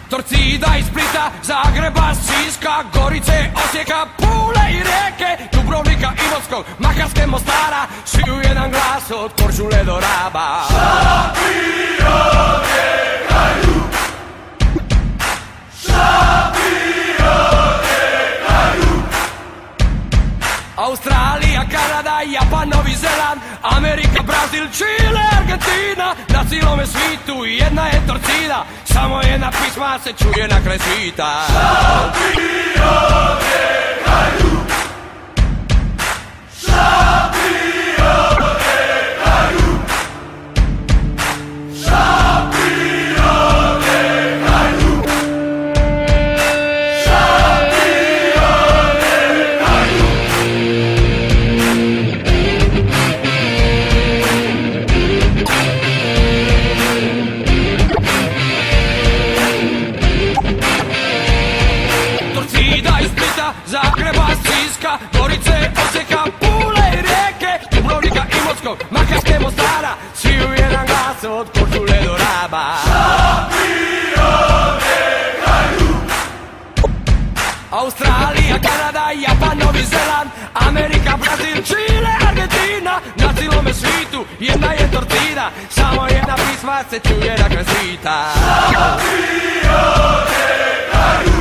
Torcida iz Splita, Zagreba, Siska, Gorice, Osijeka, Pule i Rijeke, Dubrovnika, Imotskog, Makarske, Mostara, svi u jedan glas od Korčule do Raba. Šampion je Hajduk! Šampion je Hajduk! Australija, Kanada, Japan, Novi Zeland, Amerika, Brazil, Čile, Argentina, na cijelome svitu jedna je Torcida, samo jedna pisma se čuje na kraj svita. Šampion je Hajduk! Šampion je Hajduk! Šampion je Hajduk! Šampion je Hajduk! Torcida iz Splita, Zagreba, Siska, Gorice, Osijeka, Pule i Rijeke, Dubrovnika, Imotskog, Makarske, Mostara, svi u jedan glas od Korčule do Raba. Šampion je Hajduk! Australija, Kanada, Japan, Novi Zeland, Amerika, Brazil, Čile, Argentina, na cijelome svitu jedna je Torcida, samo jedna pisma se čuje na kraj svita. Šampion je Hajduk!